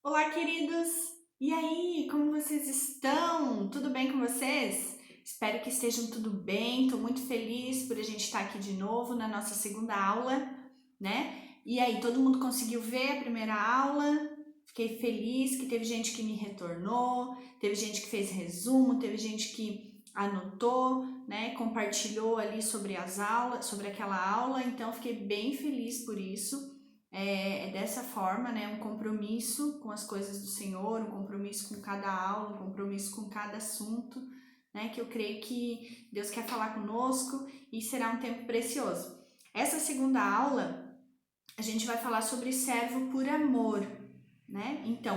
Olá, queridos! E aí, como vocês estão? Tudo bem com vocês? Espero que estejam tudo bem. Estou muito feliz por a gente estar aqui de novo na nossa segunda aula, né? E aí, todo mundo conseguiu ver a primeira aula? Fiquei feliz que teve gente que me retornou, teve gente que fez resumo, teve gente que anotou, né? Compartilhou ali sobre as aulas, sobre aquela aula. Então, fiquei bem feliz por isso. É dessa forma, né, um compromisso com as coisas do Senhor, um compromisso com cada aula, um compromisso com cada assunto, né, que eu creio que Deus quer falar conosco e será um tempo precioso. Essa segunda aula, a gente vai falar sobre servo por amor, né? Então,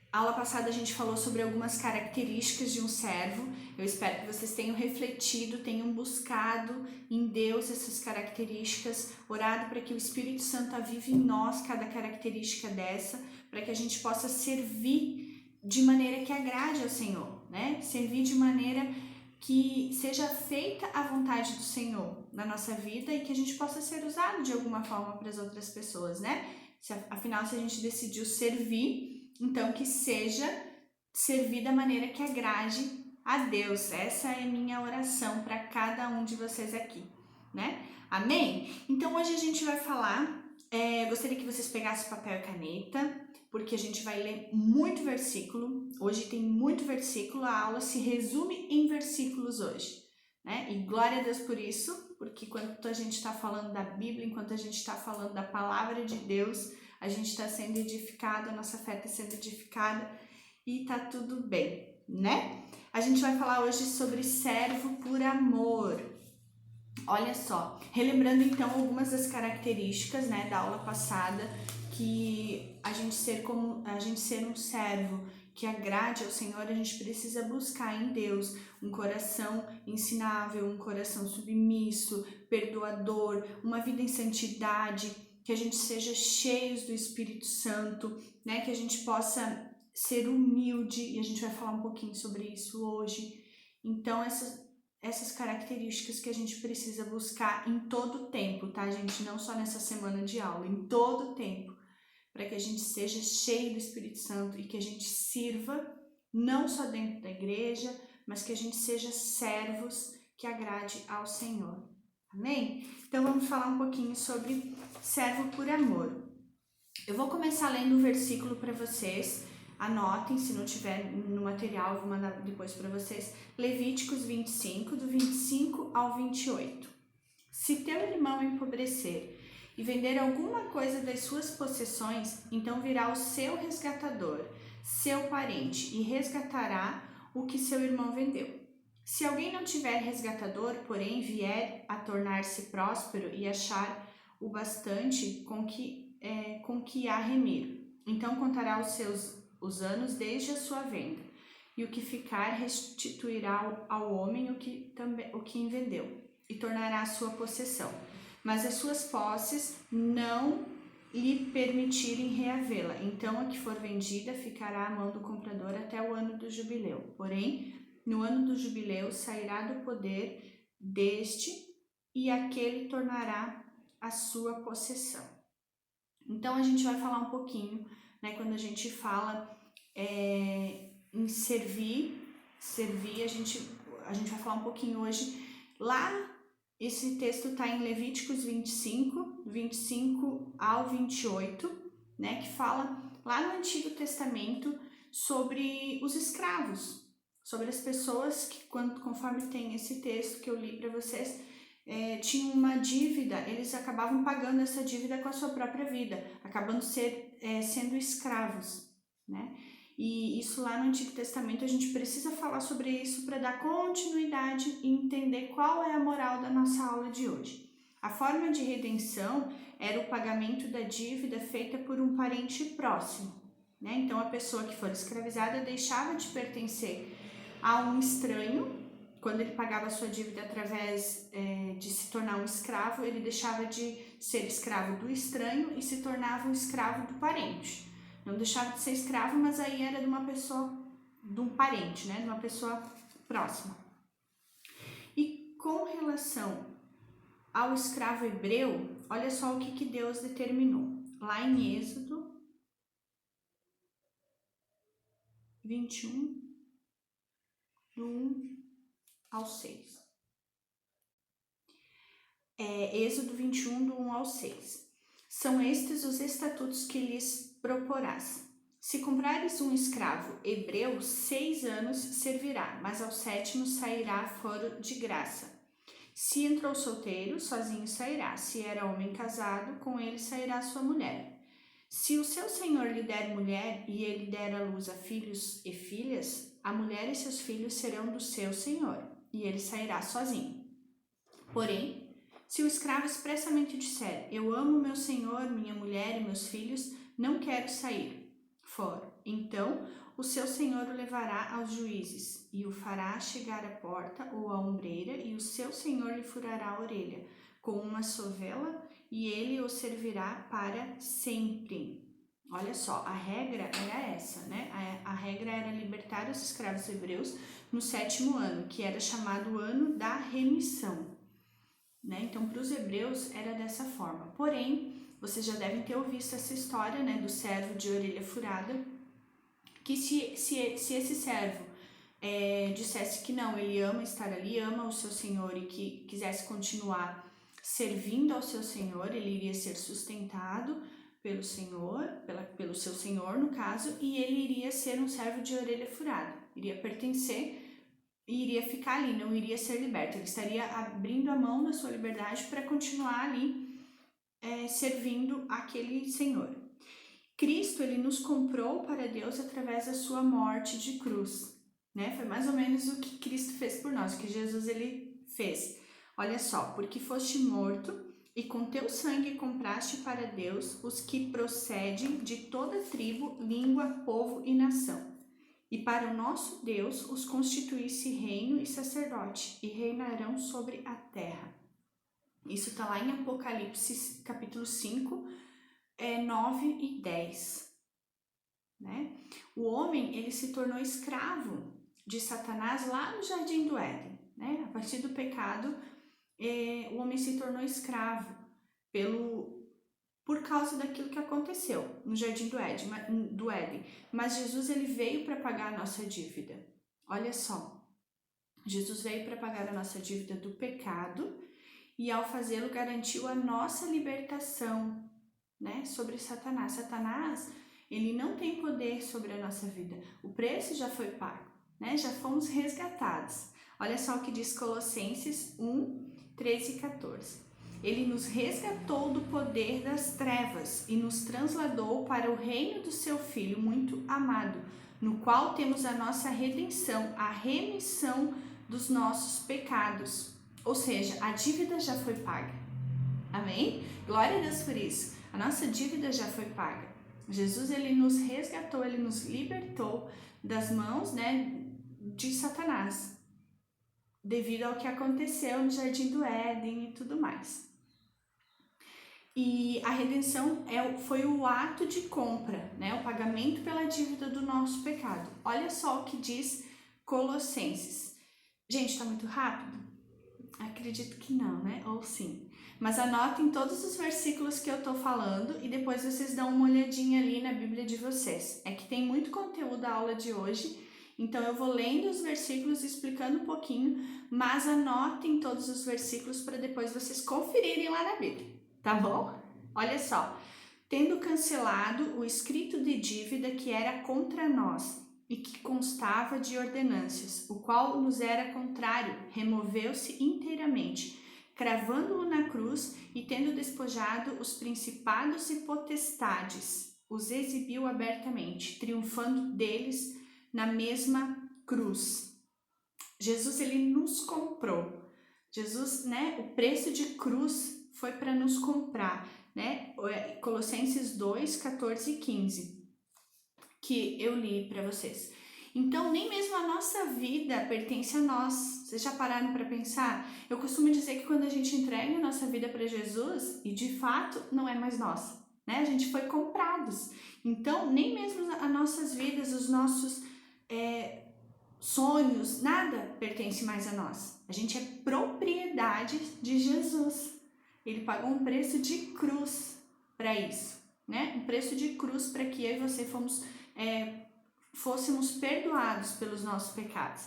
aula passada a gente falou sobre algumas características de um servo. Eu espero que vocês tenham refletido, tenham buscado em Deus essas características, orado para que o Espírito Santo avive em nós cada característica dessa, para que a gente possa servir de maneira que agrade ao Senhor, né? Servir de maneira que seja feita a vontade do Senhor na nossa vida e que a gente possa ser usado de alguma forma para as outras pessoas, né? Afinal, se a gente decidiu servir, então que seja servir da maneira que agrade a Deus. Essa é minha oração para cada um de vocês aqui, né? Amém? Então hoje a gente vai falar, gostaria que vocês pegassem papel e caneta, porque a gente vai ler muito versículo. Hoje tem muito versículo, a aula se resume em versículos hoje, né? E glória a Deus por isso, porque enquanto a gente está falando da Bíblia, enquanto a gente está falando da palavra de Deus, a gente está sendo edificado, a nossa fé está sendo edificada e tá tudo bem, né? A gente vai falar hoje sobre servo por amor. Olha só, relembrando então algumas das características, né, da aula passada, que a gente ser um servo que agrade ao Senhor, a gente precisa buscar em Deus um coração ensinável, um coração submisso, perdoador, uma vida em santidade, que a gente seja cheios do Espírito Santo, né, que a gente possa ser humilde, e a gente vai falar um pouquinho sobre isso hoje. Então, essas características que a gente precisa buscar em todo o tempo, tá, gente? Não só nessa semana de aula, em todo o tempo, para que a gente seja cheio do Espírito Santo e que a gente sirva não só dentro da igreja, mas que a gente seja servos que agrade ao Senhor. Amém? Então vamos falar um pouquinho sobre servo por amor. Eu vou começar lendo o versículo para vocês. Anotem, se não tiver no material, vou mandar depois para vocês. Levíticos 25, do 25 ao 28. Se teu irmão empobrecer e vender alguma coisa das suas possessões, então virá o seu resgatador, seu parente, e resgatará o que seu irmão vendeu. Se alguém não tiver resgatador, porém vier a tornar-se próspero e achar o bastante com que há remir, então contará os anos desde a sua venda, e o que ficar restituirá ao homem o que vendeu, e tornará a sua possessão. Mas as suas posses não lhe permitirem reavê-la, então a que for vendida ficará à mão do comprador até o ano do jubileu. Porém, no ano do jubileu sairá do poder deste, e aquele tornará a sua possessão. Então a gente vai falar um pouquinho, né, quando a gente fala em servir, a gente vai falar um pouquinho hoje. Lá, esse texto está em Levíticos 25 ao 28, né, que fala lá no Antigo Testamento sobre os escravos, sobre as pessoas que, conforme tem esse texto que eu li para vocês, tinham uma dívida, eles acabavam pagando essa dívida com a sua própria vida, acabando sendo escravos, né? E isso lá no Antigo Testamento a gente precisa falar sobre isso para dar continuidade e entender qual é a moral da nossa aula de hoje. A forma de redenção era o pagamento da dívida feita por um parente próximo, né? Então a pessoa que for escravizada deixava de pertencer a um estranho. Quando ele pagava a sua dívida através de se tornar um escravo, ele deixava de ser escravo do estranho e se tornava um escravo do parente. Não deixava de ser escravo, mas aí era de uma pessoa, de um parente, né? De uma pessoa próxima. E com relação ao escravo hebreu, olha só o que Deus determinou. Lá em Êxodo 21, do 1 ao 6. Êxodo 21, do 1 ao 6. São estes os estatutos que lhes proporás. Se comprares um escravo hebreu, 6 anos servirá, mas ao 7º sairá fora de graça. Se entrou solteiro, sozinho sairá. Se era homem casado, com ele sairá sua mulher. Se o seu senhor lhe der mulher e ele der à luz a filhos e filhas, a mulher e seus filhos serão do seu senhor, e ele sairá sozinho. Porém, se o escravo expressamente disser, eu amo meu senhor, minha mulher e meus filhos, não quero sair fora, então o seu senhor o levará aos juízes e o fará chegar à porta ou à ombreira, e o seu senhor lhe furará a orelha com uma sovela, e ele o servirá para sempre. Olha só, a regra era essa, né? A regra era libertar os escravos hebreus no 7º ano, que era chamado o ano da remissão, né? Então, para os hebreus era dessa forma. Porém, vocês já devem ter ouvido essa história, né, do servo de orelha furada, que se esse servo dissesse que não, ele ama estar ali, ama o seu senhor e que quisesse continuar servindo ao seu senhor, ele iria ser sustentado pelo senhor, pelo seu senhor no caso, e ele iria ser um servo de orelha furada, iria pertencer e iria ficar ali, não iria ser liberto, ele estaria abrindo a mão da sua liberdade para continuar ali servindo aquele senhor. Cristo, ele nos comprou para Deus através da sua morte de cruz, né? Foi mais ou menos o que Cristo fez por nós, o que Jesus ele fez. Olha só, porque foste morto e com teu sangue compraste para Deus os que procedem de toda tribo, língua, povo e nação. E para o nosso Deus os constituísse reino e sacerdote, e reinarão sobre a terra. Isso está lá em Apocalipse, capítulo 5, 9 e 10. Né? O homem, ele se tornou escravo de Satanás lá no Jardim do Éden. Né? A partir do pecado, o homem se tornou escravo por causa daquilo que aconteceu no Jardim do Éden. Mas Jesus, ele veio para pagar a nossa dívida. Olha só, Jesus veio para pagar a nossa dívida do pecado e, ao fazê-lo, garantiu a nossa libertação, né, sobre Satanás. Satanás, ele não tem poder sobre a nossa vida. O preço já foi pago, né? Já fomos resgatados. Olha só o que diz Colossenses 1, 13 e 14. Ele nos resgatou do poder das trevas e nos trasladou para o reino do seu Filho muito amado, no qual temos a nossa redenção, a remissão dos nossos pecados. Ou seja, a dívida já foi paga. Amém? Glória a Deus por isso. A nossa dívida já foi paga. Jesus, ele nos resgatou, ele nos libertou das mãos, né, de Satanás, devido ao que aconteceu no Jardim do Éden e tudo mais. E a redenção foi o ato de compra, né, o pagamento pela dívida do nosso pecado. Olha só o que diz Colossenses. Gente, tá muito rápido? Acredito que não, né? Ou sim. Mas anotem todos os versículos que eu tô falando e depois vocês dão uma olhadinha ali na Bíblia de vocês. É que tem muito conteúdo da aula de hoje, então eu vou lendo os versículos, explicando um pouquinho, mas anotem todos os versículos para depois vocês conferirem lá na Bíblia, tá bom? Olha só. Tendo cancelado o escrito de dívida que era contra nós e que constava de ordenâncias, o qual nos era contrário, removeu-se inteiramente, cravando-o na cruz e, tendo despojado os principados e potestades, os exibiu abertamente, triunfando deles na mesma cruz. Jesus, ele nos comprou. Jesus, né, o preço de cruz foi para nos comprar, né? Colossenses 2, 14 e 15. Que eu li para vocês. Então, nem mesmo a nossa vida pertence a nós. Vocês já pararam para pensar? Eu costumo dizer que quando a gente entrega a nossa vida para Jesus, e de fato não é mais nossa, né? A gente foi comprados. Então, nem mesmo as nossas vidas, os nossos sonhos, nada pertence mais a nós. A gente é propriedade de Jesus. Ele pagou um preço de cruz para isso, né? Um preço de cruz para que eu e você fôssemos perdoados pelos nossos pecados.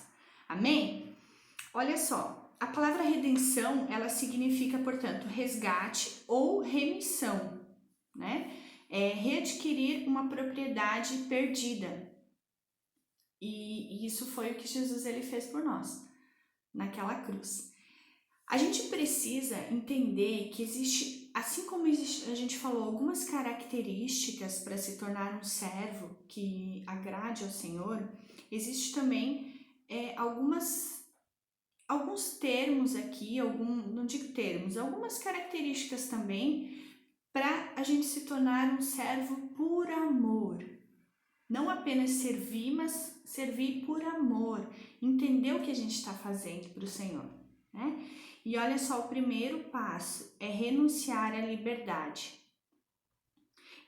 Amém? Olha só, a palavra redenção, ela significa, portanto, resgate ou remissão, né? É readquirir uma propriedade perdida. E isso foi o que Jesus ele fez por nós, naquela cruz. A gente precisa entender que existe, assim como existe, a gente falou, algumas características para se tornar um servo que agrade ao Senhor, existe também alguns termos aqui, não digo termos, algumas características também para a gente se tornar um servo por amor. Não apenas servir, mas servir por amor, entender o que a gente está fazendo para o Senhor, né? E olha só, o primeiro passo é renunciar à liberdade.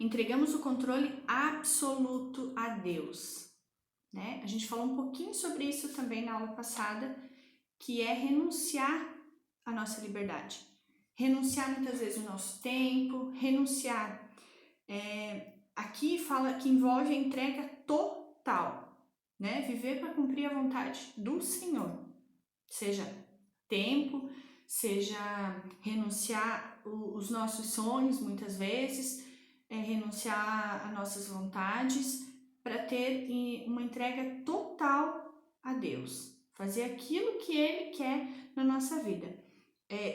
Entregamos o controle absoluto a Deus, né? A gente falou um pouquinho sobre isso também na aula passada, que é renunciar à nossa liberdade. Renunciar muitas vezes o nosso tempo, renunciar. Aqui fala que envolve a entrega total, né? Viver para cumprir a vontade do Senhor, seja tempo, seja renunciar os nossos sonhos, muitas vezes, renunciar a nossas vontades para ter uma entrega total a Deus, fazer aquilo que Ele quer na nossa vida,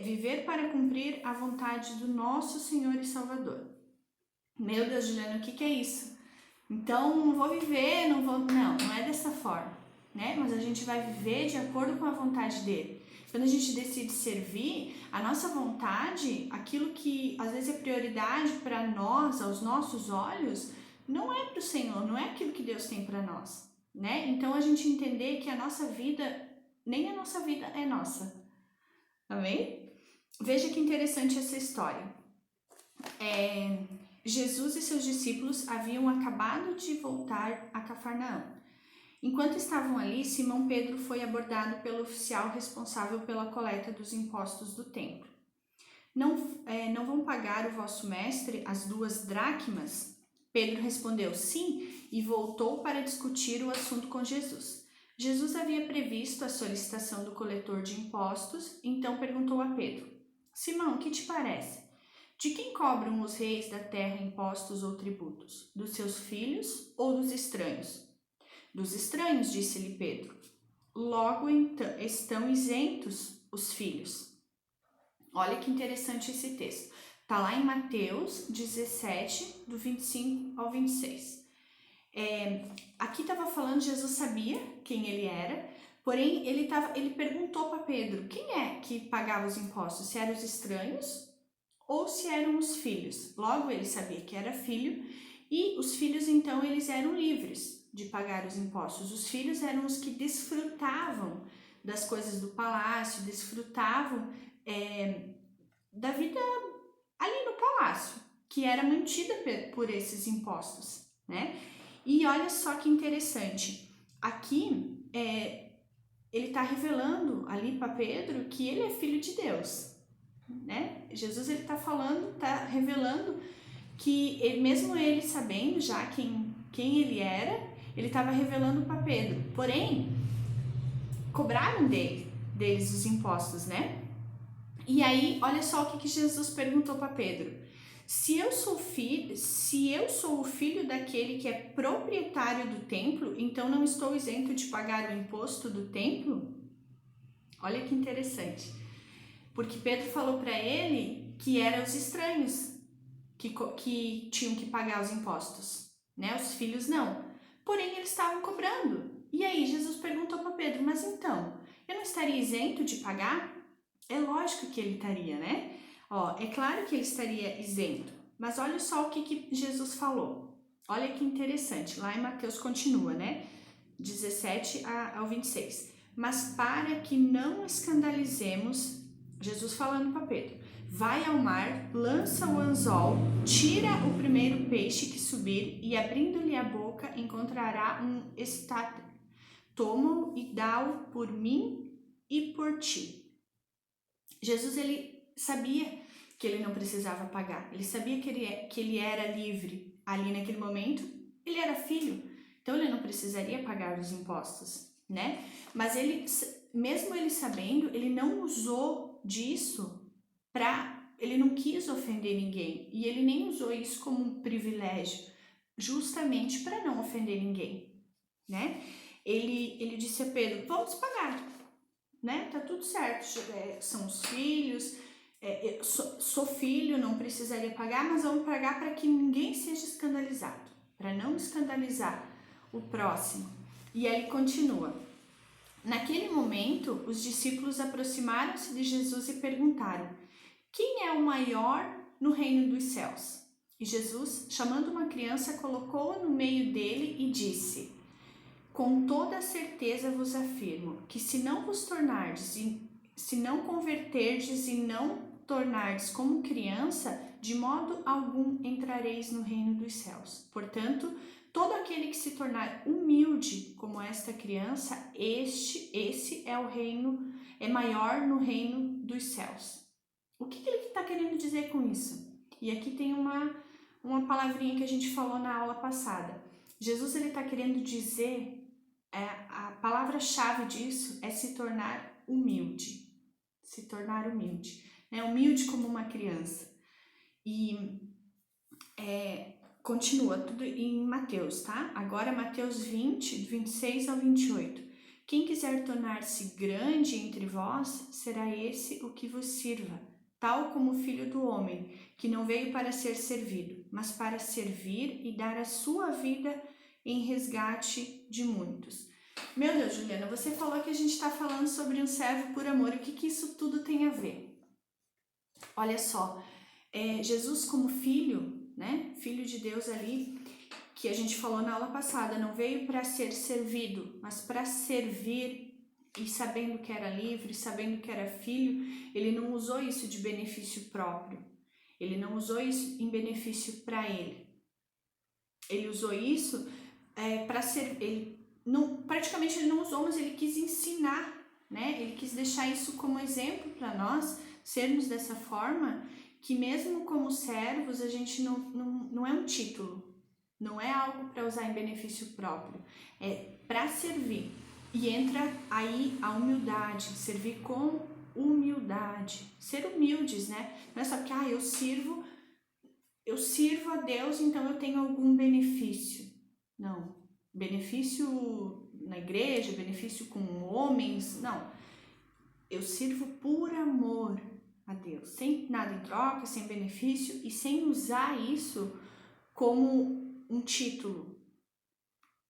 viver para cumprir a vontade do nosso Senhor e Salvador. Meu Deus, Juliana, o que é isso? Então, não vou viver, não é dessa forma, né? Mas a gente vai viver de acordo com a vontade dele. Quando a gente decide servir, a nossa vontade, aquilo que às vezes é prioridade para nós, aos nossos olhos, não é para o Senhor, não é aquilo que Deus tem para nós, né? Então, a gente entender que a nossa vida, nem a nossa vida é nossa. Amém? Veja que interessante essa história. Jesus e seus discípulos haviam acabado de voltar a Cafarnaum. Enquanto estavam ali, Simão Pedro foi abordado pelo oficial responsável pela coleta dos impostos do templo. Não vão pagar o vosso mestre as 2 dracmas? Pedro respondeu sim e voltou para discutir o assunto com Jesus. Jesus havia previsto a solicitação do coletor de impostos, então perguntou a Pedro: Simão, que te parece? De quem cobram os reis da terra impostos ou tributos? Dos seus filhos ou dos estranhos? Dos estranhos, disse-lhe Pedro. Logo então, estão isentos os filhos. Olha que interessante esse texto. Está lá em Mateus 17, do 25 ao 26. Aqui estava falando, Jesus sabia quem ele era, porém ele perguntou para Pedro, quem é que pagava os impostos? Se eram os estranhos ou se eram os filhos. Logo ele sabia que era filho, e os filhos então eles eram livres de pagar os impostos. Os filhos eram os que desfrutavam das coisas do palácio, desfrutavam da vida ali no palácio, que era mantida por esses impostos, né? E olha só que interessante, aqui ele está revelando ali para Pedro que ele é filho de Deus, né? Jesus ele está revelando que mesmo ele sabendo já quem ele era, ele estava revelando para Pedro. Porém, cobraram deles os impostos, né? E aí, olha só o que Jesus perguntou para Pedro. Se eu sou o filho daquele que é proprietário do templo, então não estou isento de pagar o imposto do templo? Olha que interessante. Porque Pedro falou para ele que eram os estranhos que tinham que pagar os impostos, né? Os filhos não. Porém, eles estavam cobrando. E aí, Jesus perguntou para Pedro, mas então, eu não estaria isento de pagar? É lógico que ele estaria, né? É claro que ele estaria isento. Mas olha só o que Jesus falou. Olha que interessante. Lá em Mateus continua, né? 17 ao 26. Mas para que não escandalizemos, Jesus falando para Pedro, vai ao mar, lança o anzol, tira o primeiro peixe que subir e abrindo-lhe a boca encontrará um estáter. Toma-o e dá-o por mim e por ti. Jesus ele sabia que ele não precisava pagar, ele sabia que ele era livre ali naquele momento, ele era filho, Então ele não precisaria pagar os impostos, né? Mas ele, mesmo ele sabendo, ele não usou disso ele não quis ofender ninguém, e ele nem usou isso como um privilégio, justamente para não ofender ninguém, né? Ele disse a Pedro, vamos pagar, né? Tá tudo certo, são os filhos, sou filho, não precisaria pagar, mas vamos pagar para que ninguém seja escandalizado, para não escandalizar o próximo. E aí continua. Naquele momento, os discípulos aproximaram-se de Jesus e perguntaram: quem é o maior no reino dos céus? E Jesus, chamando uma criança, colocou-a no meio dele e disse: com toda certeza vos afirmo que se não converterdes e não tornardes como criança, de modo algum entrareis no reino dos céus. Portanto, todo aquele que se tornar humilde como esta criança, esse é maior no reino dos céus. O que ele está querendo dizer com isso? E aqui tem uma palavrinha que a gente falou na aula passada. Jesus está querendo dizer, a palavra-chave disso é se tornar humilde. Se tornar humilde. Né? Humilde como uma criança. E continua tudo em Mateus, tá? Agora Mateus 20, 26 ao 28. Quem quiser tornar-se grande entre vós, será esse o que vos sirva, tal como o Filho do Homem, que não veio para ser servido, mas para servir e dar a sua vida em resgate de muitos. Meu Deus, Juliana, você falou que a gente está falando sobre um servo por amor. O que isso tudo tem a ver? Olha só, Jesus como filho, né? Filho de Deus ali, que a gente falou na aula passada, não veio para ser servido, mas para servir. E sabendo que era livre, sabendo que era filho, ele não usou isso de benefício próprio. Ele não usou isso em benefício para ele. Ele usou isso para ser. Praticamente ele não usou, mas ele quis ensinar, né? Ele quis deixar isso como exemplo para nós, sermos dessa forma, que mesmo como servos, a gente não é um título, não é algo para usar em benefício próprio, é para servir. E entra aí a humildade, servir com humildade, ser humildes, né? Não é só que eu sirvo a Deus, então eu tenho algum benefício. Não, benefício na igreja, benefício com homens, não. Eu sirvo por amor a Deus, sem nada em troca, sem benefício e sem usar isso como um título.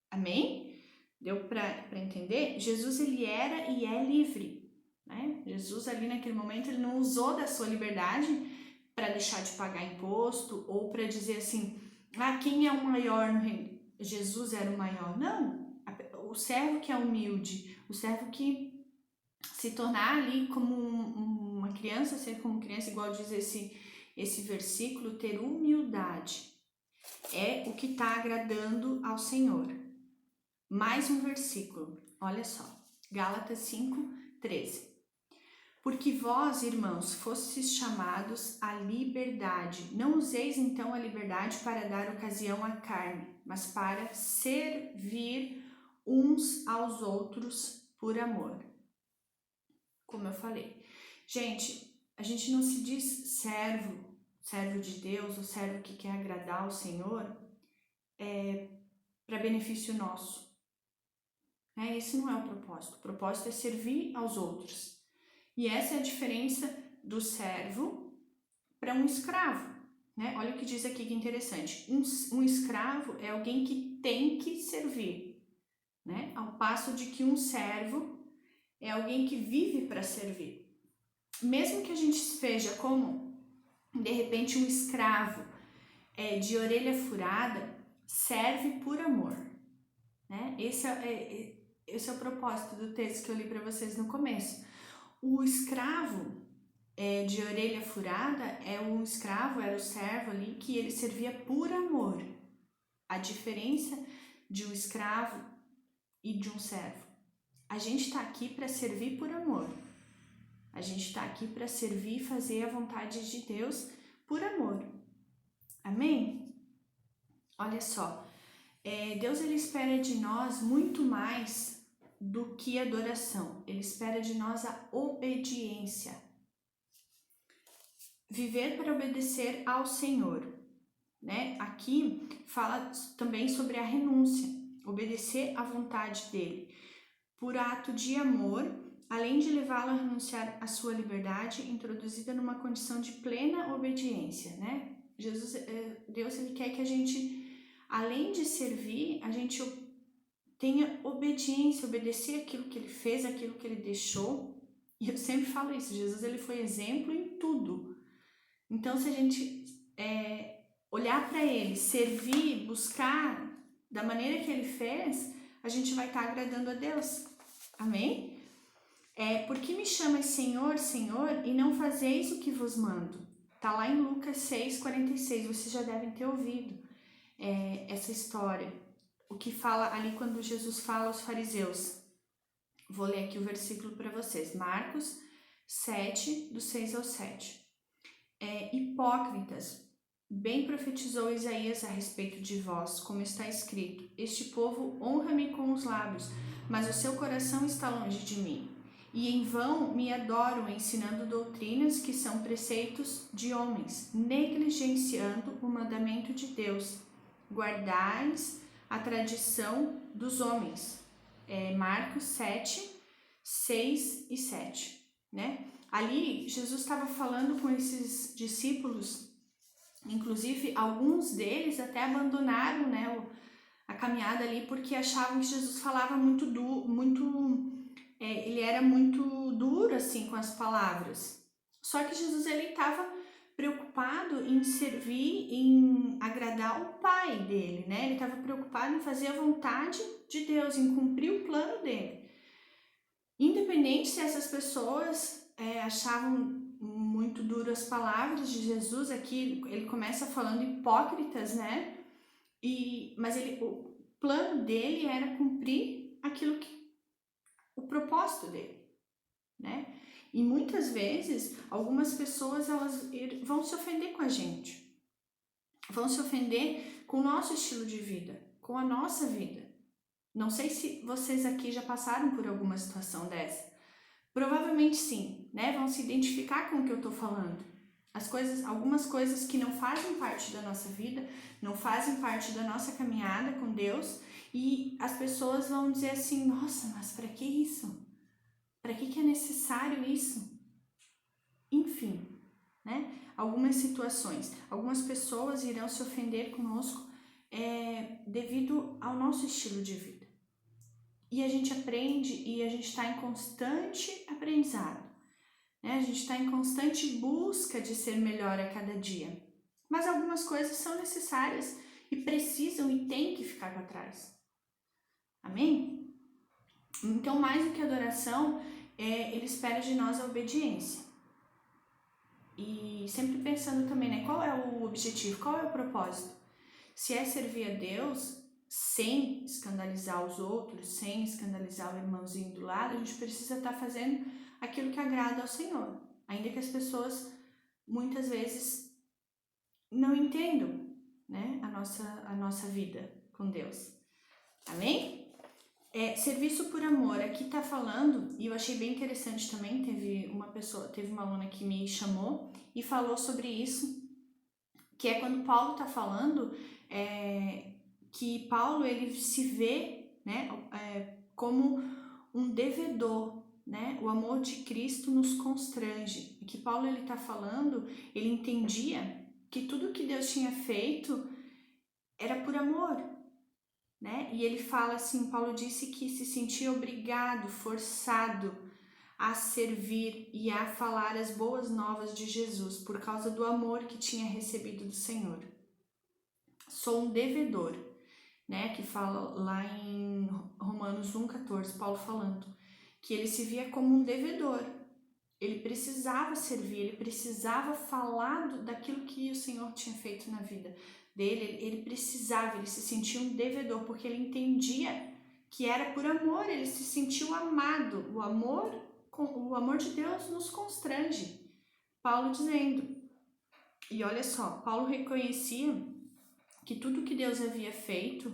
Amém? Deu para entender? Jesus, ele era e é livre, né? Jesus ali naquele momento, ele não usou da sua liberdade para deixar de pagar imposto ou para dizer assim, quem é o maior no reino? Jesus era o maior. Não, o servo que é humilde, o servo que se tornar ali como uma criança, ser como criança, igual diz esse versículo, ter humildade, é o que está agradando ao Senhor. Mais um versículo, olha só, Gálatas 5:13. Porque vós, irmãos, fostes chamados à liberdade. Não useis então a liberdade para dar ocasião à carne, mas para servir uns aos outros por amor. Como eu falei. Gente, a gente não se diz servo de Deus, ou servo que quer agradar ao Senhor, para benefício nosso. Esse não é o propósito. O propósito é servir aos outros. E essa é a diferença do servo para um escravo, né? Olha o que diz aqui que interessante. Um escravo é alguém que tem que servir, né? Ao passo de que um servo é alguém que vive para servir. Mesmo que a gente veja como, de repente, um escravo de orelha furada serve por amor, né? Esse é o propósito do texto que eu li para vocês no começo. O escravo de orelha furada era o servo ali que ele servia por amor. A diferença de um escravo e de um servo. A gente está aqui para servir por amor. A gente está aqui para servir e fazer a vontade de Deus por amor. Amém? Olha só, Deus ele espera de nós muito mais do que adoração. Ele espera de nós a obediência. Viver para obedecer ao Senhor, né? Aqui fala também sobre a renúncia, obedecer à vontade dele, por ato de amor, além de levá-lo a renunciar à sua liberdade, introduzida numa condição de plena obediência, né? Deus ele quer que a gente, além de servir, a gente tenha obediência, obedecer aquilo que ele fez, aquilo que ele deixou. E eu sempre falo isso, Jesus ele foi exemplo em tudo. Então, se a gente olhar para ele, servir, buscar da maneira que ele fez, a gente vai estar agradando a Deus. Amém? Por que me chamas Senhor, Senhor, e não fazeis o que vos mando? Está lá em Lucas 6,46, vocês já devem ter ouvido essa história. O que fala ali quando Jesus fala aos fariseus. Vou ler aqui o versículo para vocês. Marcos 7, do 6 ao 7. Hipócritas, bem profetizou Isaías a respeito de vós, como está escrito: este povo honra-me com os lábios, mas o seu coração está longe de mim. E em vão me adoram, ensinando doutrinas que são preceitos de homens, negligenciando o mandamento de Deus. Guardais a tradição dos homens. Marcos 7, 6 e 7, né? Ali, Jesus estava falando com esses discípulos, inclusive alguns deles até abandonaram, né, a caminhada ali porque achavam que Jesus falava ele era muito duro assim com as palavras. Só que Jesus ele estava preocupado em servir, em agradar o Pai dele, né? Ele estava preocupado em fazer a vontade de Deus, em cumprir o plano dele. Independente se essas pessoas achavam muito duro as palavras de Jesus, aqui ele começa falando hipócritas, né? Mas o plano dele era cumprir o propósito dele, né? E muitas vezes algumas pessoas elas vão se ofender com a gente, vão se ofender com o nosso estilo de vida, com a nossa vida. Não sei se vocês aqui já passaram por alguma situação dessa. Provavelmente sim, né? Vão se identificar com o que eu tô falando. Algumas coisas que não fazem parte da nossa vida, não fazem parte da nossa caminhada com Deus, e as pessoas vão dizer assim: nossa, mas para que isso? Para que é necessário isso? Enfim, né? Algumas situações, algumas pessoas irão se ofender conosco devido ao nosso estilo de vida. E a gente aprende e a gente está em constante aprendizado, né? A gente está em constante busca de ser melhor a cada dia. Mas algumas coisas são necessárias e precisam e têm que ficar para trás. Amém? Então, mais do que adoração, ele espera de nós a obediência. E sempre pensando também, né? Qual é o objetivo? Qual é o propósito? Se é servir a Deus sem escandalizar os outros, sem escandalizar o irmãozinho do lado, a gente precisa estar fazendo aquilo que agrada ao Senhor. Ainda que as pessoas muitas vezes não entendam, né, a nossa vida com Deus. Amém? Serviço por amor, aqui tá falando, e eu achei bem interessante também, teve uma aluna que me chamou e falou sobre isso, que é quando Paulo tá falando que Paulo ele se vê, né, como um devedor, né? O amor de Cristo nos constrange. E que Paulo ele tá falando, ele entendia que tudo que Deus tinha feito era por amor, né? E ele fala assim, Paulo disse que se sentia obrigado, forçado a servir e a falar as boas novas de Jesus por causa do amor que tinha recebido do Senhor. Sou um devedor, né? Que fala lá em Romanos 1,14, Paulo falando que ele se via como um devedor. Ele precisava servir, ele precisava falar daquilo que o Senhor tinha feito na vida dele. Ele se sentia um devedor, porque ele entendia que era por amor, ele se sentiu amado. O amor de Deus nos constrange. Paulo dizendo, e olha só, Paulo reconhecia que tudo que Deus havia feito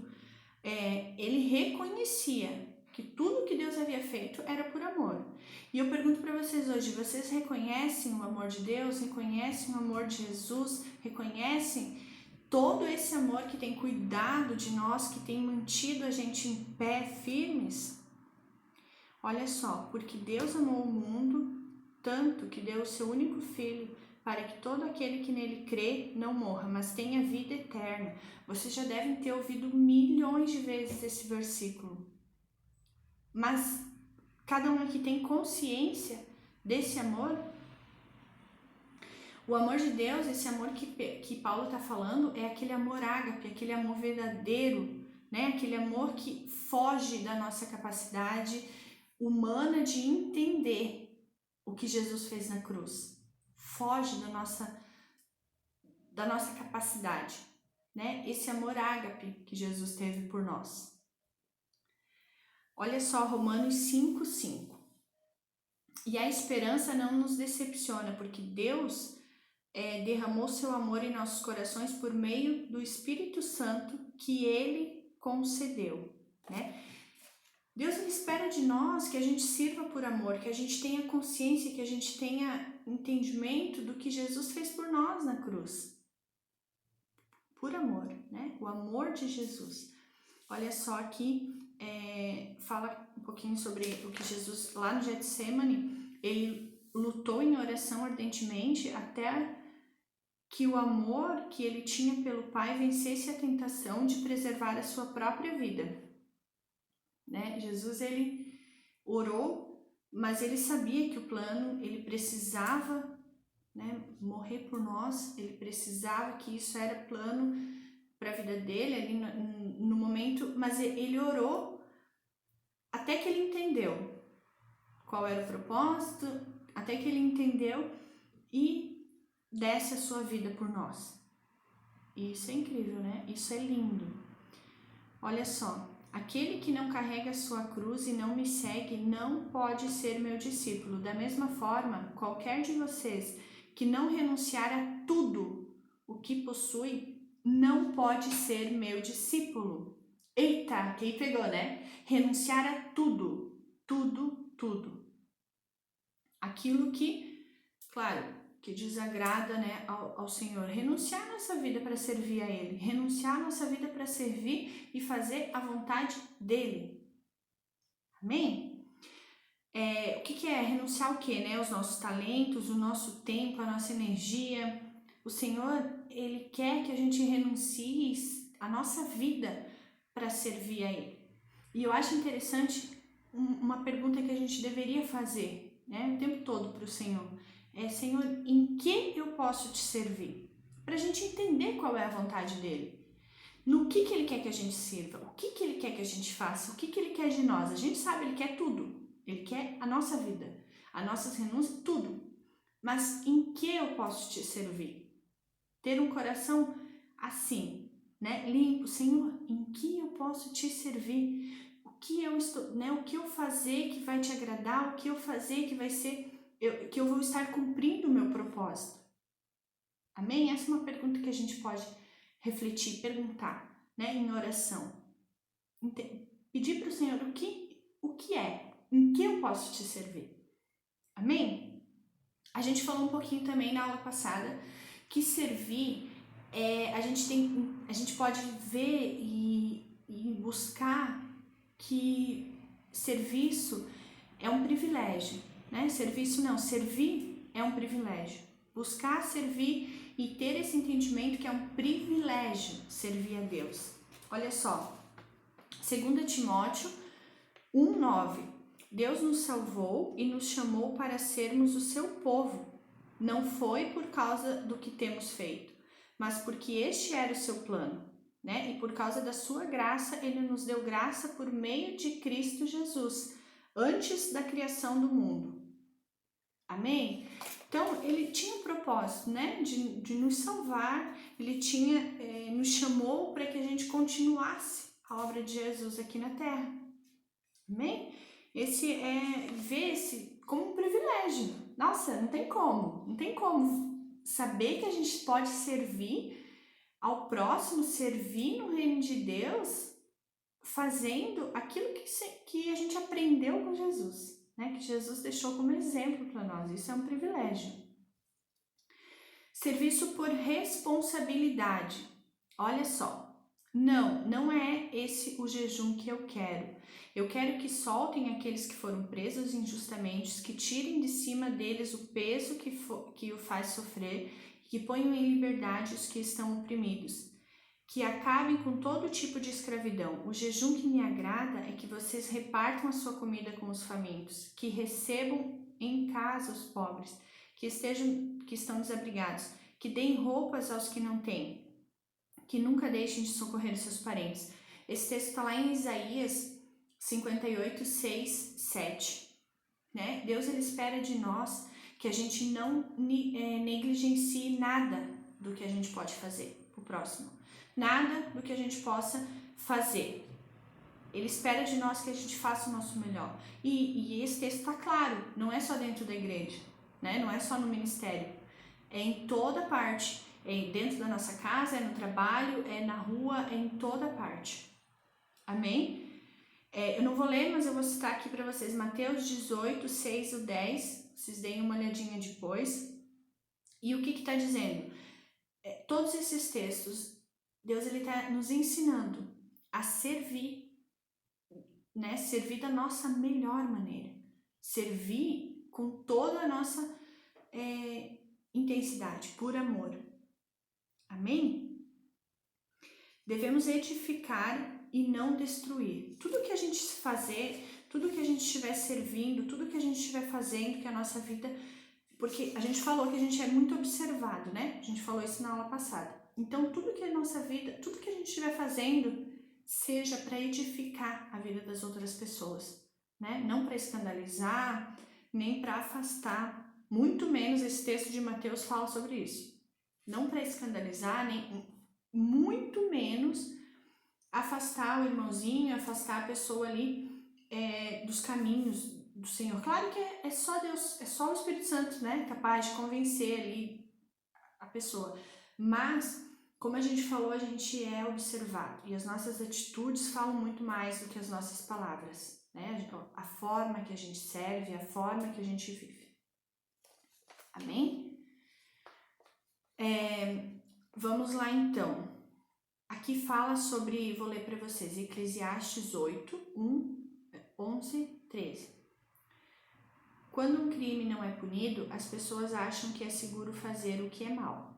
ele reconhecia que tudo que Deus havia feito era por amor. E eu pergunto para vocês hoje, vocês reconhecem o amor de Deus? Reconhecem o amor de Jesus? Reconhecem todo esse amor que tem cuidado de nós, que tem mantido a gente em pé, firmes? Olha só, porque Deus amou o mundo tanto que deu o seu único filho para que todo aquele que nele crê não morra, mas tenha vida eterna. Vocês já devem ter ouvido milhões de vezes esse versículo. Mas cada um aqui tem consciência desse amor? O amor de Deus, esse amor que Paulo está falando, é aquele amor ágape, aquele amor verdadeiro, né? Aquele amor que foge da nossa capacidade humana de entender o que Jesus fez na cruz. Foge da nossa capacidade, né? Esse amor ágape que Jesus teve por nós. Olha só, Romanos 5:5. E a esperança não nos decepciona, porque Deus derramou seu amor em nossos corações por meio do Espírito Santo que Ele concedeu, né? Deus espera de nós que a gente sirva por amor, que a gente tenha consciência, que a gente tenha entendimento do que Jesus fez por nós na cruz. Por amor, né? O amor de Jesus. Olha só aqui, fala um pouquinho sobre o que Jesus, lá no Getsemane, ele lutou em oração ardentemente até que o amor que ele tinha pelo Pai vencesse a tentação de preservar a sua própria vida. Né? Jesus, ele orou, mas ele sabia que o plano, ele precisava, né, morrer por nós, ele precisava, que isso era plano para a vida dele ali no momento, mas ele orou até que ele entendeu qual era o propósito, até que ele entendeu e desse a sua vida por nós. E isso é incrível, né? Isso é lindo. Olha só. Aquele que não carrega a sua cruz e não me segue não pode ser meu discípulo. Da mesma forma, qualquer de vocês que não renunciar a tudo o que possui não pode ser meu discípulo. Eita, quem pegou, né? Renunciar a tudo, tudo. Aquilo que, claro, que desagrada, né, ao Senhor. Renunciar a nossa vida para servir a Ele. Renunciar a nossa vida para servir e fazer a vontade dEle. Amém? O que é? Renunciar ao quê? Né? Os nossos talentos, o nosso tempo, a nossa energia. O Senhor, Ele quer que a gente renuncie a nossa vida para servir a Ele. E eu acho interessante uma pergunta que a gente deveria fazer, né, o tempo todo para o Senhor. Senhor, em que eu posso te servir? Para a gente entender qual é a vontade dele. No que ele quer que a gente sirva? O que ele quer que a gente faça? O que ele quer de nós? A gente sabe, ele quer tudo. Ele quer a nossa vida, as nossas renúncias, tudo. Mas em que eu posso te servir? Ter um coração assim, né, limpo. Senhor, em que eu posso te servir? O que eu fazer que vai te agradar? O que eu fazer que vai ser que eu vou estar cumprindo o meu propósito? Amém? Essa é uma pergunta que a gente pode refletir, perguntar, né, em oração. Pedir para o Senhor o que é, em que eu posso te servir. Amém? A gente falou um pouquinho também na aula passada que servir, a gente pode ver e buscar que serviço é um privilégio. Né? Servir é um privilégio. Buscar servir e ter esse entendimento que é um privilégio servir a Deus. Olha só, 2 Timóteo 1:9. Deus nos salvou e nos chamou para sermos o seu povo. Não foi por causa do que temos feito, mas porque este era o seu plano, né? E por causa da sua graça, ele nos deu graça por meio de Cristo Jesus, antes da criação do mundo. Amém? Então, ele tinha um propósito, né, de nos salvar, ele nos chamou para que a gente continuasse a obra de Jesus aqui na Terra. Amém? Ver esse como um privilégio. Nossa, não tem como saber que a gente pode servir ao próximo, servir no reino de Deus fazendo aquilo que a gente aprendeu com Jesus, né? Que Jesus deixou como exemplo para nós. Isso é um privilégio. Serviço por responsabilidade. Olha só, não é esse o jejum que eu quero. Eu quero que soltem aqueles que foram presos injustamente, que tirem de cima deles o peso que o faz sofrer, que ponham em liberdade os que estão oprimidos, que acabem com todo tipo de escravidão. O jejum que me agrada é que vocês repartam a sua comida com os famintos, que recebam em casa os pobres, que estão desabrigados, que deem roupas aos que não têm, que nunca deixem de socorrer os seus parentes. Esse texto está lá em Isaías 58, 6, 7. Né? Deus ele espera de nós que a gente não negligencie nada do que a gente pode fazer para o próximo. Nada do que a gente possa fazer. Ele espera de nós que a gente faça o nosso melhor. E esse texto está claro, não é só dentro da igreja, né? Não é só no ministério. É em toda parte. É dentro da nossa casa, é no trabalho, é na rua, é em toda parte. Amém? Eu não vou ler, mas eu vou citar aqui para vocês Mateus 18, 6 e 10. Vocês deem uma olhadinha depois. E o que está dizendo? Todos esses textos, Deus está nos ensinando a servir, né? Servir da nossa melhor maneira. Servir com toda a nossa intensidade, por amor. Amém? Devemos edificar e não destruir. Tudo que a gente fazer, tudo que a gente estiver servindo, tudo que a gente estiver fazendo, que a nossa vida... Porque a gente falou que a gente é muito observado, né? A gente falou isso na aula passada. Então, tudo que a nossa vida, tudo que a gente estiver fazendo, seja para edificar a vida das outras pessoas, né? Não para escandalizar, nem para afastar. Muito menos esse texto de Mateus fala sobre isso. Não para escandalizar, nem muito menos afastar o irmãozinho, afastar a pessoa ali dos caminhos do Senhor. Claro que é só Deus, é só o Espírito Santo, né, capaz de convencer ali a pessoa. Mas, como a gente falou, a gente é observado e as nossas atitudes falam muito mais do que as nossas palavras, né? A forma que a gente serve, a forma que a gente vive. Amém? Vamos lá então. Aqui fala sobre, vou ler para vocês, Eclesiastes 8, 11, 13. Quando um crime não é punido, as pessoas acham que é seguro fazer o que é mal.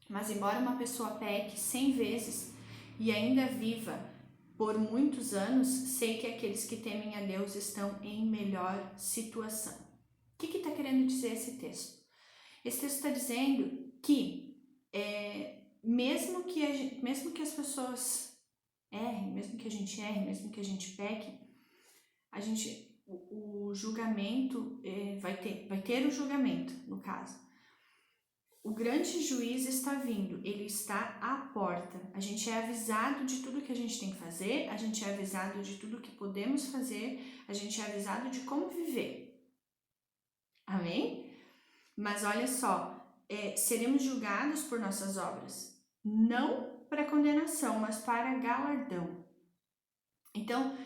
Mas embora uma pessoa peque 100 vezes e ainda viva por muitos anos, sei que aqueles que temem a Deus estão em melhor situação. O que está querendo dizer esse texto? Esse texto está dizendo que mesmo que as pessoas errem, mesmo que a gente erre, mesmo que a gente peque, o julgamento vai ter o julgamento, no caso. O grande juiz está vindo, ele está à porta. A gente é avisado de tudo que a gente tem que fazer, a gente é avisado de tudo que podemos fazer, a gente é avisado de como viver. Amém? Mas olha só, seremos julgados por nossas obras, não para condenação, mas para galardão. Então,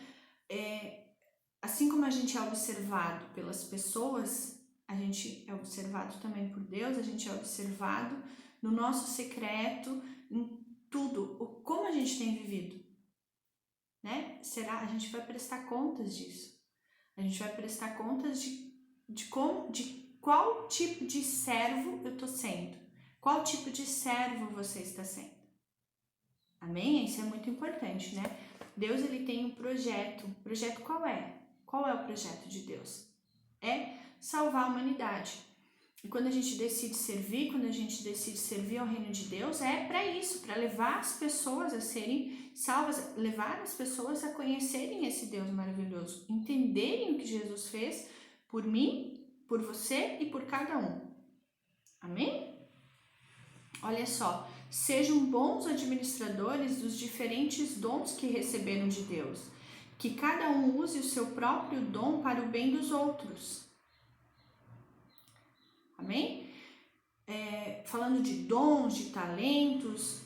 assim como a gente é observado pelas pessoas, a gente é observado também por Deus, a gente é observado no nosso secreto, em tudo, como a gente tem vivido, né? A gente vai prestar contas disso. A gente vai prestar contas de qual tipo de servo eu estou sendo, qual tipo de servo você está sendo. Amém? Isso é muito importante, né? Deus ele tem um projeto. O projeto qual é? Qual é o projeto de Deus? É salvar a humanidade. E quando a gente decide servir ao reino de Deus, é para isso, para levar as pessoas a serem salvas, levar as pessoas a conhecerem esse Deus maravilhoso, entenderem o que Jesus fez por mim, por você e por cada um. Amém? Olha só, sejam bons administradores dos diferentes dons que receberam de Deus, que cada um use o seu próprio dom para o bem dos outros. Amém? Falando de dons, de talentos,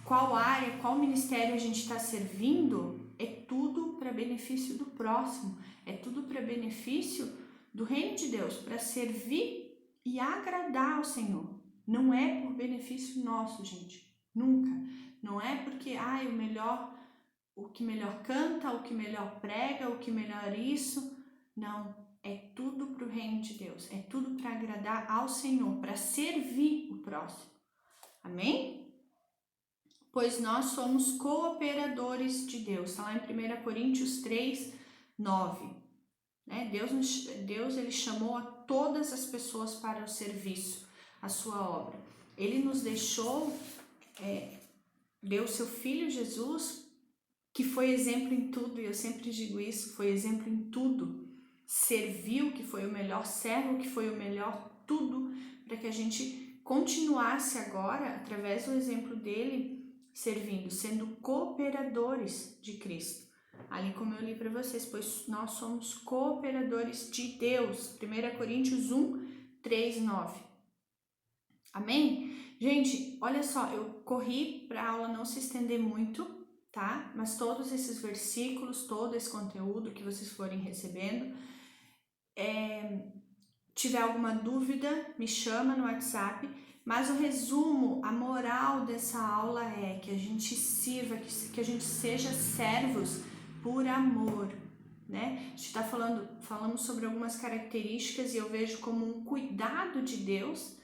qual área, qual ministério a gente está servindo, é tudo para benefício do próximo, é tudo para benefício do reino de Deus, para servir e agradar ao Senhor. Não é por benefício nosso, gente, nunca. Não é porque o que melhor canta, o que melhor prega, o que melhor isso. Não, é tudo para o reino de Deus, é tudo para agradar ao Senhor, para servir o próximo. Amém? Pois nós somos cooperadores de Deus. Está lá em 1 Coríntios 3, 9. Né? Deus ele chamou a todas as pessoas para o serviço, a sua obra. Ele nos deixou, deu seu Filho Jesus, que foi exemplo em tudo, e eu sempre digo isso, foi exemplo em tudo. Serviu, que foi o melhor servo, que foi o melhor tudo, para que a gente continuasse agora, através do exemplo dele, servindo, sendo cooperadores de Cristo. Ali como eu li para vocês, pois nós somos cooperadores de Deus. 1 Coríntios 1, 3, 9. Amém? Gente, olha só, eu corri para a aula não se estender muito, tá? Mas todos esses versículos, todo esse conteúdo que vocês forem recebendo, tiver alguma dúvida, me chama no WhatsApp. Mas o resumo, a moral dessa aula é que a gente sirva, que a gente seja servos por amor, né? A gente está falando sobre algumas características e eu vejo como um cuidado de Deus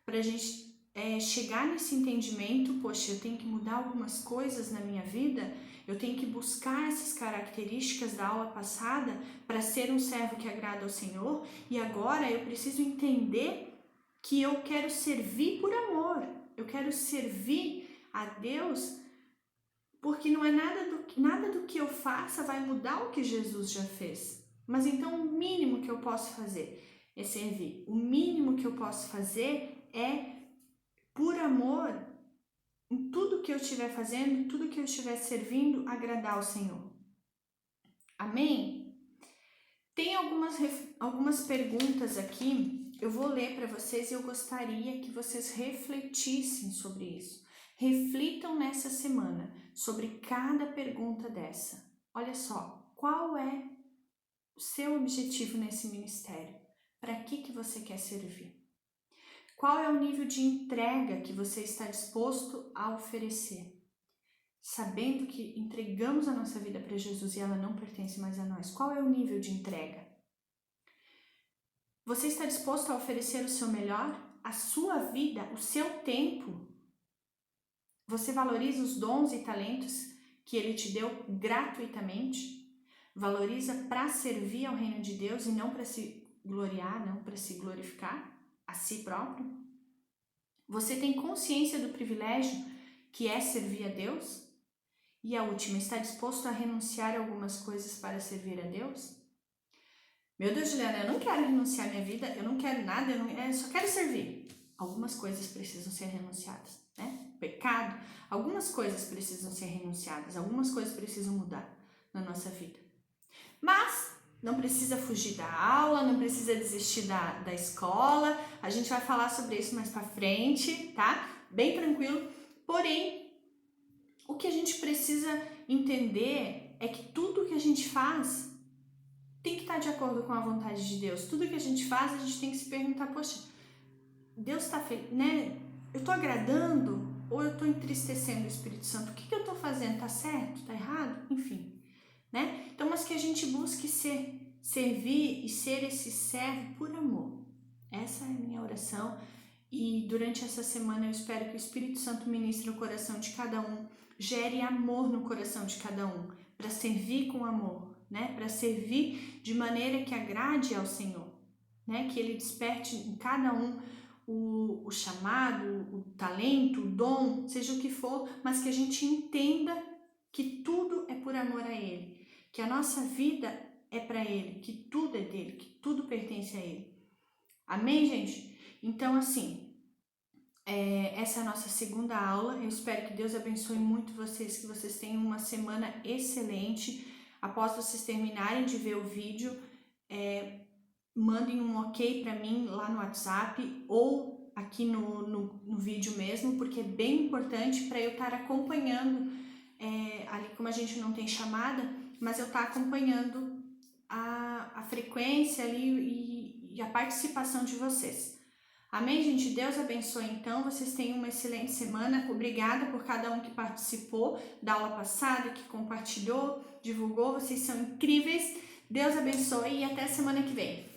para a gente chegar nesse entendimento. Poxa, eu tenho que mudar algumas coisas na minha vida, eu tenho que buscar essas características da aula passada para ser um servo que agrada ao Senhor, e agora eu preciso entender que eu quero servir por amor, eu quero servir a Deus, porque não é nada do que eu faça vai mudar o que Jesus já fez. Mas então o mínimo que eu posso fazer é servir. O mínimo que eu posso fazer é, por amor, em tudo que eu estiver fazendo, tudo que eu estiver servindo, agradar ao Senhor. Amém? Tem algumas perguntas aqui. Eu vou ler para vocês e eu gostaria que vocês refletissem sobre isso. Reflitam nessa semana sobre cada pergunta dessa. Olha só, qual é o seu objetivo nesse ministério? Para que você quer servir? Qual é o nível de entrega que você está disposto a oferecer? Sabendo que entregamos a nossa vida para Jesus e ela não pertence mais a nós. Qual é o nível de entrega? Você está disposto a oferecer o seu melhor? A sua vida, o seu tempo? Você valoriza os dons e talentos que Ele te deu gratuitamente? Valoriza para servir ao reino de Deus e não para se gloriar, não para se glorificar a si próprio? Você tem consciência do privilégio que é servir a Deus? E a última, está disposto a renunciar a algumas coisas para servir a Deus? Meu Deus, Juliana, eu não quero renunciar à minha vida, eu não quero nada, eu só quero servir. Algumas coisas precisam ser renunciadas, né? Pecado, algumas coisas precisam ser renunciadas, algumas coisas precisam mudar na nossa vida. Mas não precisa fugir da aula, não precisa desistir da escola, a gente vai falar sobre isso mais pra frente, tá? Bem tranquilo, porém, o que a gente precisa entender é que tudo que a gente faz tem que estar de acordo com a vontade de Deus. Tudo que a gente faz, a gente tem que se perguntar, poxa, Deus está feliz, né? Eu estou agradando ou eu estou entristecendo o Espírito Santo? O que eu estou fazendo? Tá certo? Tá errado? Enfim, né? Então, mas que a gente busque servir e ser esse servo por amor. Essa é a minha oração. E durante essa semana eu espero que o Espírito Santo ministre o coração de cada um, gere amor no coração de cada um, para servir com amor, né? Para servir de maneira que agrade ao Senhor, né? Que Ele desperte em cada um o chamado, o talento, o dom, seja o que for, mas que a gente entenda que tudo é por amor a Ele, que a nossa vida é para Ele, que tudo é dele, que tudo pertence a Ele. Amém, gente? Então, assim, essa é a nossa segunda aula. Eu espero que Deus abençoe muito vocês, que vocês tenham uma semana excelente. Após vocês terminarem de ver o vídeo, mandem um ok para mim lá no WhatsApp ou aqui no vídeo mesmo, porque é bem importante para eu estar acompanhando ali como a gente não tem chamada, mas eu estar acompanhando a frequência ali e a participação de vocês. Amém, gente? Deus abençoe, então. Vocês tenham uma excelente semana. Obrigada por cada um que participou da aula passada, que compartilhou, divulgou. Vocês são incríveis. Deus abençoe e até semana que vem.